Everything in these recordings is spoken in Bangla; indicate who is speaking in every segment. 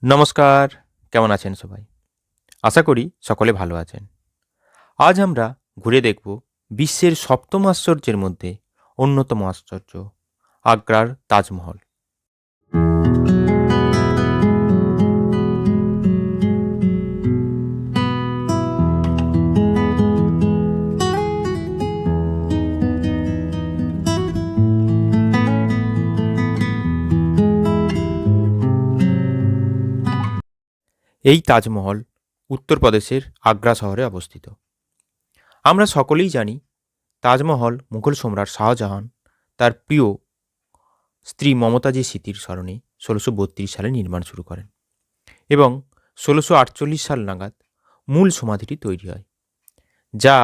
Speaker 1: নমস্কার, কেমন আছেন সবাই? আশা করি সকলে ভালো আছেন। আজ আমরা ঘুরে দেখব বিশ্বের ৭ম আশ্চর্যের মধ্যে অন্যতম আশ্চর্য আগ্রার তাজমহল। এই তাজমহল উত্তরপ্রদেশের আগ্রা শহরে অবস্থিত। আমরা সকলেই জানি তাজমহল মুঘল সম্রাট শাহজাহান তার প্রিয় স্ত্রী মমতাজের স্মৃতির স্মরণে ১৬৩২ সালে নির্মাণ শুরু করেন এবং ১৬৪৮ সাল নাগাদ মূল সমাধিটি তৈরি হয়, যা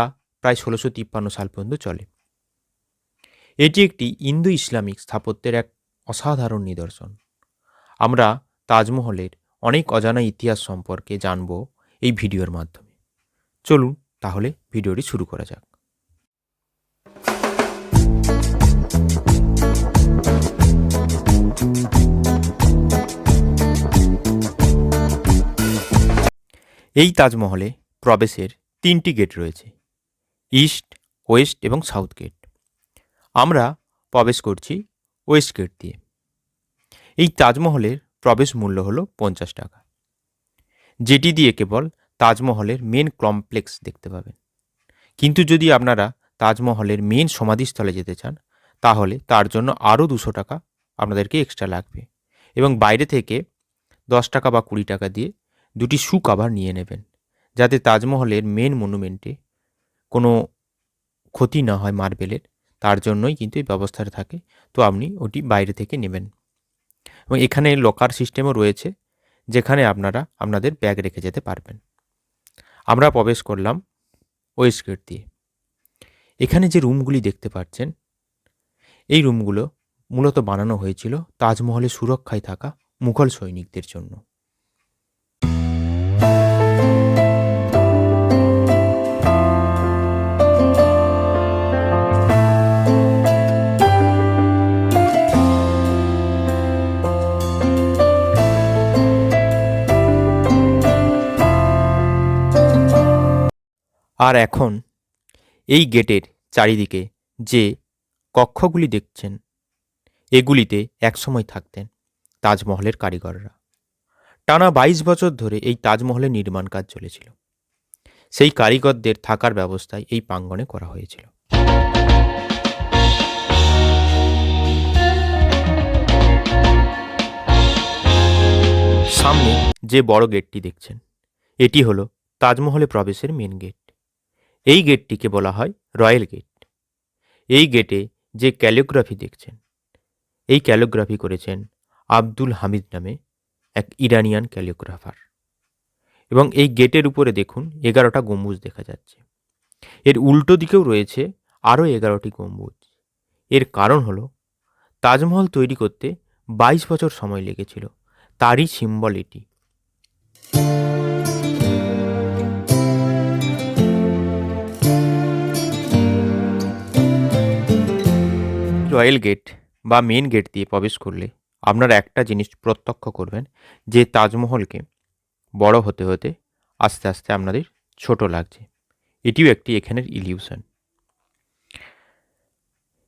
Speaker 1: প্রায় ১৬৫৩ সাল পর্যন্ত চলে। এটি একটি ইন্দো ইসলামিক স্থাপত্যের এক অসাধারণ নিদর্শন। আমরা তাজমহলের অনেক অজানা ইতিহাস সম্পর্কে জানব এই ভিডিওর মাধ্যমে। চলুন তাহলে ভিডিওটি শুরু করা যাক। এই তাজমহলে প্রবেশের ৩টি গেট রয়েছে: ইস্ট, ওয়েস্ট এবং সাউথ গেট। আমরা প্রবেশ করছি ওয়েস্ট গেট দিয়ে। এই তাজমহলের প্রবেশ মূল্য হলো ৫০ টাকা, যেটি দিয়ে কেবল তাজমহলের মেন কমপ্লেক্স দেখতে পাবেন। কিন্তু যদি আপনারা তাজমহলের মেন সমাধিস্থলে যেতে চান, তাহলে তার জন্য আরও ২০০ টাকা আপনাদেরকে এক্সট্রা লাগবে এবং বাইরে থেকে ১০ টাকা বা ২০ টাকা দিয়ে দুটি শু কভার নিয়ে নেবেন, যাতে তাজমহলের মেন মনুমেন্টে কোনো ক্ষতি না হয় মার্বেলের। তার জন্যই কিন্তু এই ব্যবস্থাটা থাকে। তো আপনি ওটি বাইরে থেকে নেবেন এবং এখানে লকার সিস্টেমও রয়েছে, যেখানে আপনারা আপনাদের ব্যাগ রেখে যেতে পারবেন। আমরা প্রবেশ করলাম ওয়েস্ট গেট দিয়ে। এখানে যে রুমগুলি দেখতে পাচ্ছেন, এই রুমগুলো মূলত বানানো হয়েছিল তাজমহলের সুরক্ষায় থাকা মুঘল সৈনিকদের জন্য। আর এখন এই গেটের চারিদিকে যে কক্ষগুলি দেখছেন, এগুলিতে একসময় থাকতেন তাজমহলের কারিগররা। টানা ২২ বছর ধরে এই তাজমহলের নির্মাণ কাজ চলেছিল। সেই কারিগরদের থাকার ব্যবস্থাই এই প্রাঙ্গণে করা হয়েছিল। সামনে যে বড় গেটটি দেখছেন, এটি হলো তাজমহলে প্রবেশের মেন গেট। এই গেটটিকে বলা হয় রয়্যাল গেট। এই গেটে যে ক্যালিগ্রাফি দেখছেন, এই ক্যালিগ্রাফি করেছেন আব্দুল হামিদ নামে এক ইরানিয়ান ক্যালিগ্রাফার। এবং এই গেটের উপরে দেখুন ১১টা গম্বুজ দেখা যাচ্ছে। এর উল্টো দিকেও রয়েছে আরও ১১টি গম্বুজ। এর কারণ হলো তাজমহল তৈরি করতে ২২ বছর সময় লেগেছিল, তারই সিম্বল এটি। রয়্যাল গেট বা মেন গেট দিয়ে প্রবেশ করলে আপনারা একটা জিনিস প্রত্যক্ষ করবেন, যে তাজমহলকে বড় হতে হতে আস্তে আস্তে আপনাদের ছোট লাগছে। এটিও একটি এখানের ইলিউশন।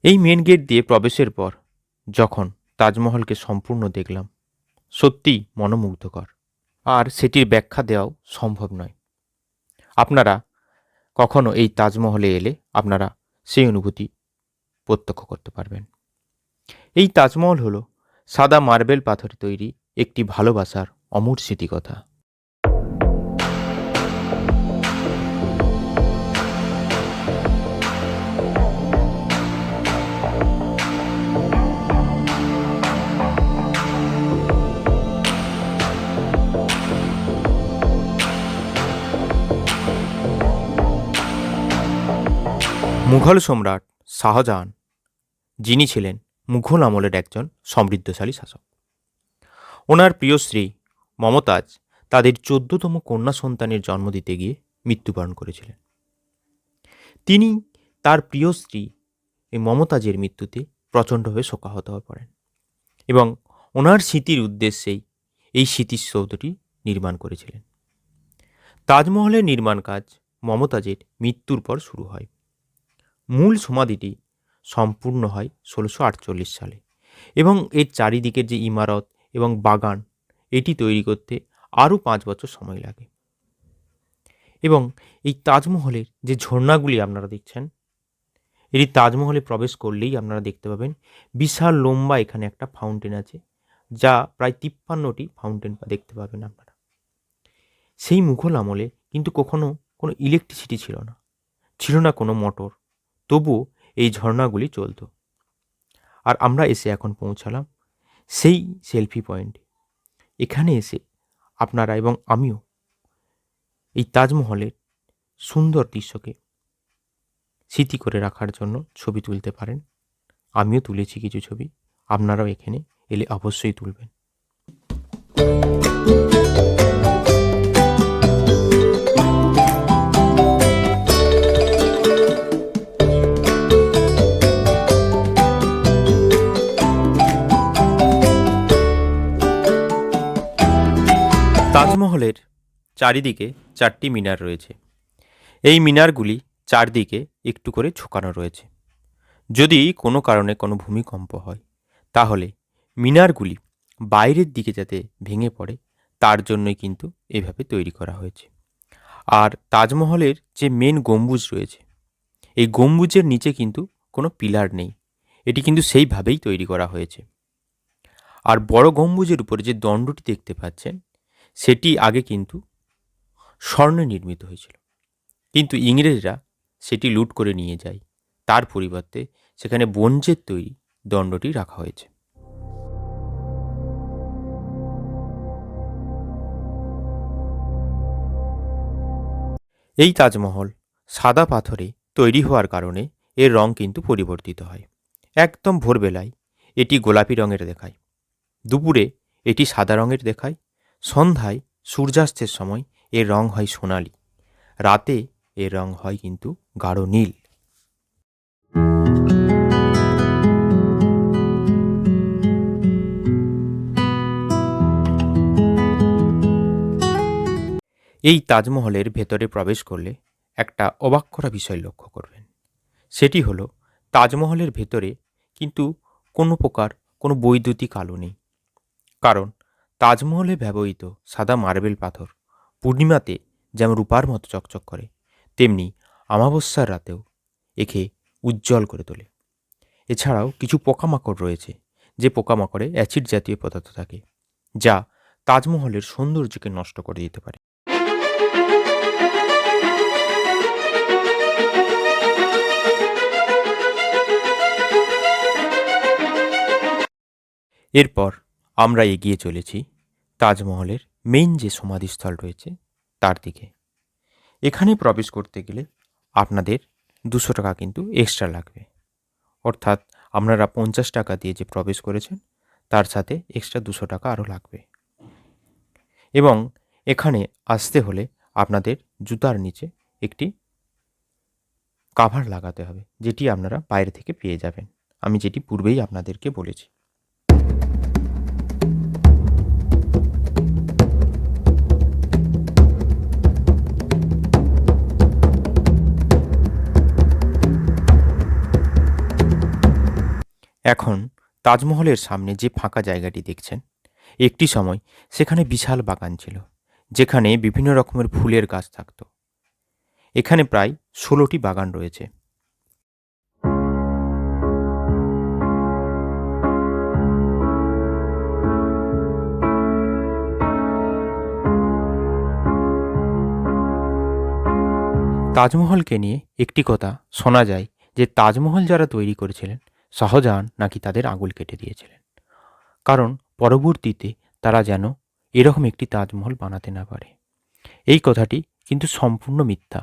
Speaker 1: এই মেন গেট দিয়ে প্রবেশের পর যখন তাজমহলকে সম্পূর্ণ দেখলাম, সত্যিই মনোমুগ্ধকর, আর সেটির ব্যাখ্যা দেওয়াও সম্ভব নয়। আপনারা কখনো এই তাজমহলে এলে আপনারা সেই অনুভূতি প্রত্যক্ষ করতে পারবেন। এই তাজমহল হলো সাদা মার্বেল পাথরে তৈরি একটি ভালোবাসার অমর স্মৃতিকথা। মুঘল সম্রাট শাহজাহান, যিনি ছিলেন মুঘল আমলের একজন সমৃদ্ধশালী শাসক, ওনার প্রিয় স্ত্রী মমতাজ তাদের ১৪তম কন্যা সন্তানের জন্ম দিতে গিয়ে মৃত্যুবরণ করেছিলেন। তিনি তার প্রিয় স্ত্রী এই মমতাজের মৃত্যুতে প্রচণ্ডভাবে শোকাহত হয়ে পড়েন এবং ওনার স্মৃতির উদ্দেশ্যেই এই স্মৃতিসৌধটি নির্মাণ করেছিলেন। তাজমহলের নির্মাণ কাজ মমতাজের মৃত্যুর পর শুরু হয়। মূল সমাধিটি সম্পূর্ণ হয় 1648 সালে এবং এর চারিদিকের যে ইমারত এবং বাগান এটি তৈরি করতে আরও 5 বছর সময় লাগে। এবং এই তাজমহলের যে ঝর্ণাগুলি আপনারা দেখছেন, এটি তাজমহলে প্রবেশ করলেই আপনারা দেখতে পাবেন বিশাল লম্বা এখানে একটা ফাউন্টেন আছে, যা প্রায় 53টি ফাউন্টেন দেখতে পাবেন আপনারা। সেই মুঘল আমলে কিন্তু কখনো কোনো ইলেকট্রিসিটি ছিল না কোনো মোটর, তবুও এই ঝর্ণাগুলি চলত। আর আমরা এসে এখন পৌঁছালাম সেই সেলফি পয়েন্টে। এখানে এসে আপনারা এবং আমিও এই তাজমহলের সুন্দর দৃশ্যকে স্মৃতি করে রাখার জন্য ছবি তুলতে পারেন। আমিও তুলেছি কিছু ছবি, আপনারাও এখানে এলে অবশ্যই তুলবেন। তাজমহলের চারিদিকে 4টি মিনার রয়েছে। এই মিনারগুলি চারদিকে একটু করে ঝোঁকানো রয়েছে। যদি কোনো কারণে কোনো ভূমিকম্প হয়, তাহলে মিনারগুলি বাইরের দিকে যাতে ভেঙে পড়ে, তার জন্যই কিন্তু এভাবে তৈরি করা হয়েছে। আর তাজমহলের যে মেন গম্বুজ রয়েছে, এই গম্বুজের নিচে কিন্তু কোনো পিলার নেই, এটি কিন্তু সেইভাবেই তৈরি করা হয়েছে। আর বড় গম্বুজের উপরে যে দণ্ডটি দেখতে পাচ্ছেন, সেটি আগে কিন্তু স্বর্ণে নির্মিত হয়েছিল, কিন্তু ইংরেজরা সেটি লুট করে নিয়ে যায়। তার পরিবর্তে সেখানে ব্রোঞ্জের তৈরি দণ্ডটি রাখা হয়েছে। এই তাজমহল সাদা পাথরে তৈরি হওয়ার কারণে এর রং কিন্তু পরিবর্তিত হয়। একদম ভোরবেলায় এটি গোলাপি রঙের দেখায়, দুপুরে এটি সাদা রঙের দেখায়, সন্ধ্যায় সূর্যাস্তের সময় এর রং হয় সোনালি, রাতে এর রং হয় কিন্তু গাঢ় নীল। এই তাজমহলের ভেতরে প্রবেশ করলে একটা অবাক করা বিষয় লক্ষ্য করবেন। সেটি হলো তাজমহলের ভেতরে কিন্তু কোনো বৈদ্যুতিক আলো নেই। কারণ তাজমহলে ব্যবহৃত সাদা মার্বেল পাথর পূর্ণিমাতে যেমন রূপার মতো চকচক করে, তেমনি অমাবস্যার রাতেও একে উজ্জ্বল করে তোলে। এছাড়াও কিছু পোকামাকড় রয়েছে, যে পোকামাকড়ে অ্যাসিড জাতীয় পদার্থ থাকে, যা তাজমহলের সৌন্দর্যকে নষ্ট করে দিতে পারে। এরপর আমরা এগিয়ে চলেছি তাজমহলের মেইন যে সমাধিস্থল রয়েছে তার দিকে। এখানে প্রবেশ করতে গেলে আপনাদের 200 টাকা কিন্তু এক্সট্রা লাগবে, অর্থাৎ আপনারা 50 টাকা দিয়ে যে প্রবেশ করেছেন তার সাথে এক্সট্রা 200 টাকা আরও লাগবে। এবং এখানে আসতে হলে আপনাদের জুতার নিচে একটি কাভার লাগাতে হবে, যেটি আপনারা বাইরে থেকে পেয়ে যাবেন, আমি যেটি পূর্বেই আপনাদেরকে বলেছি। এখন তাজমহলের সামনে যে ফাঁকা জায়গাটি দেখছেন, একটি সময় সেখানে বিশাল বাগান ছিল, যেখানে বিভিন্ন রকমের ফুলের গাছ থাকত। এখানে প্রায় 16টি বাগান রয়েছে। তাজমহলকে নিয়ে একটি কথা শোনা যায় যে তাজমহল যারা তৈরি করেছিলেন, শাহজাহান নাকি তাদের আঙুল কেটে দিয়েছিলেন, কারণ পরবর্তীতে তারা যেন এরকম একটি তাজমহল বানাতে না পারে। এই কথাটি কিন্তু সম্পূর্ণ মিথ্যা।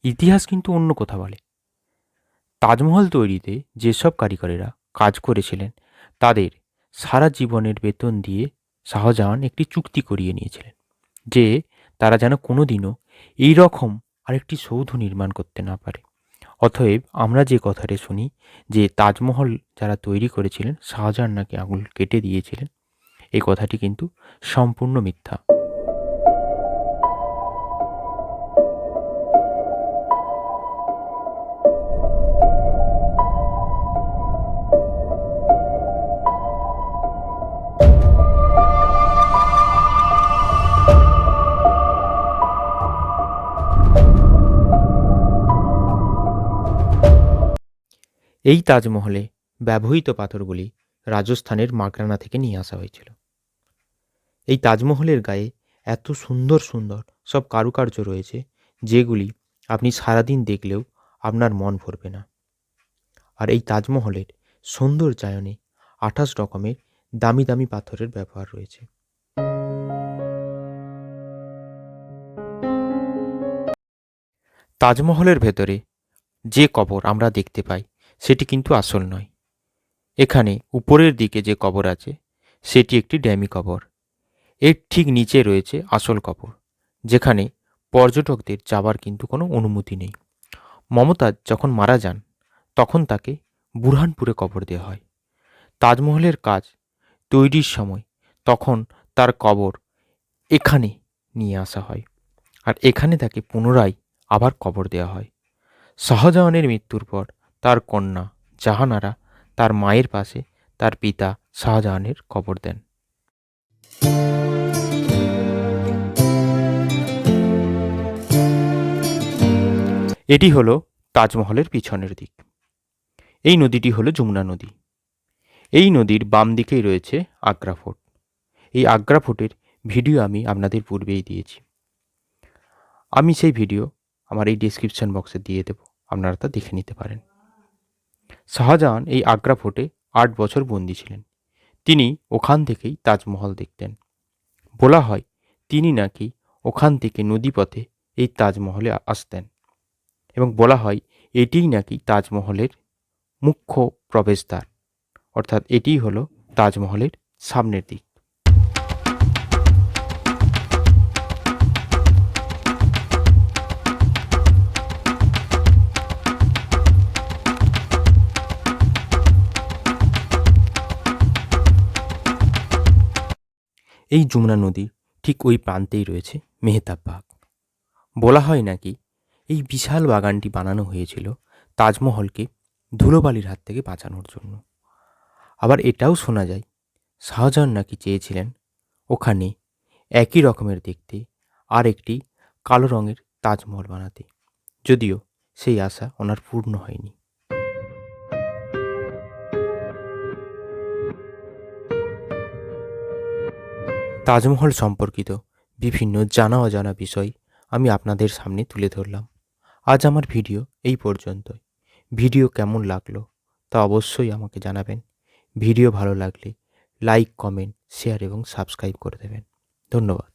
Speaker 1: ইতিহাস কিন্তু অন্য কথা বলে। তাজমহল তৈরিতে যেসব কারিগরেরা কাজ করেছিলেন, তাদের সারা জীবনের বেতন দিয়ে শাহজাহান একটি চুক্তি করিয়ে নিয়েছিলেন যে তারা যেন কোনোদিনও এই রকম আরেকটি সৌধ নির্মাণ করতে না পারে। অতএব আমরা যে কথাটি শুনি যে তাজমহল যারা তৈরি করেছিলেন, শাহজাহান নাকি আঙুল কেটে দিয়েছিলেন, এই কথাটি কিন্তু সম্পূর্ণ মিথ্যা। এই তাজমহলে ব্যবহৃত পাথরগুলি রাজস্থানের মাকরানা থেকে নিয়ে আসা হয়েছিল। এই তাজমহলের গায়ে এত সুন্দর সুন্দর সব কারুকার্য রয়েছে, যেগুলি আপনি সারাদিন দেখলেও আপনার মন ভরবে না। আর এই তাজমহলের সৌন্দর্যায়নে 28 রকমের দামি দামি পাথরের ব্যবহার রয়েছে। তাজমহলের ভেতরে যে কবর আমরা দেখতে পাই সেটি কিন্তু আসল নয়। এখানে উপরের দিকে যে কবর আছে সেটি একটি ড্যামি কবর। এর ঠিক নিচে রয়েছে আসল কবর, যেখানে পর্যটকদের যাবার কিন্তু কোনো অনুমতি নেই। মমতাজ যখন মারা যান তখন তাকে বুরহানপুরে কবর দেওয়া হয়। তাজমহলের কাজ তৈরির সময় তখন তার কবর এখানে নিয়ে আসা হয়, আর এখানে তাকে পুনরায় আবার কবর দেওয়া হয়। শাহজাহানের মৃত্যুর পর তার কন্যা জাহানারা তার মায়ের পাশে তার পিতা শাহজাহানের কবর দেন। এটি হলো তাজমহলের পিছনের দিক। এই নদীটি হলো যমুনা নদী। এই নদীর বাম দিকেই রয়েছে আগ্রা ফোর্ট। এই আগ্রা ফোর্টের ভিডিও আমি আপনাদের পূর্বেই দিয়েছি। আমি সেই ভিডিও আমার এই ডেসক্রিপশন বক্সে দিয়ে দেব, আপনারা তা দেখে নিতে পারেন। শাহজাহান এই আগ্রা ফোর্টে 8 বছর বন্দী ছিলেন। তিনি ওখান থেকেই তাজমহল দেখতেন। বলা হয় তিনি নাকি ওখান থেকে নদীপথে এই তাজমহলে আসতেন, এবং বলা হয় এটিই নাকি তাজমহলের মুখ্য প্রবেশদ্বার, অর্থাৎ এটিই হলো তাজমহলের সামনের দিক। এই যমুনা নদী ঠিক ওই প্রান্তেই রয়েছে মেহতাব বাগ। বলা হয় নাকি এই বিশাল বাগানটি বানানো হয়েছিল তাজমহলকে ধুলোবালির হাত থেকে বাঁচানোর জন্য। আবার এটাও শোনা যায় শাহজাহান নাকি চেয়েছিলেন ওখানে একই রকমের দেখতে আর একটি কালো রঙের তাজমহল বানাতে, যদিও সেই আশা ওনার পূর্ণ হয়নি। তাজমহল সম্পর্কিত বিভিন্ন জানা অজানা বিষয় আমি আপনাদের সামনে তুলে ধরলাম। আজ আমার ভিডিও এই পর্যন্তই। ভিডিও কেমন লাগলো তা অবশ্যই আমাকে জানাবেন। ভিডিও ভালো লাগলে লাইক, কমেন্ট, শেয়ার এবং সাবস্ক্রাইব করে দেবেন। ধন্যবাদ।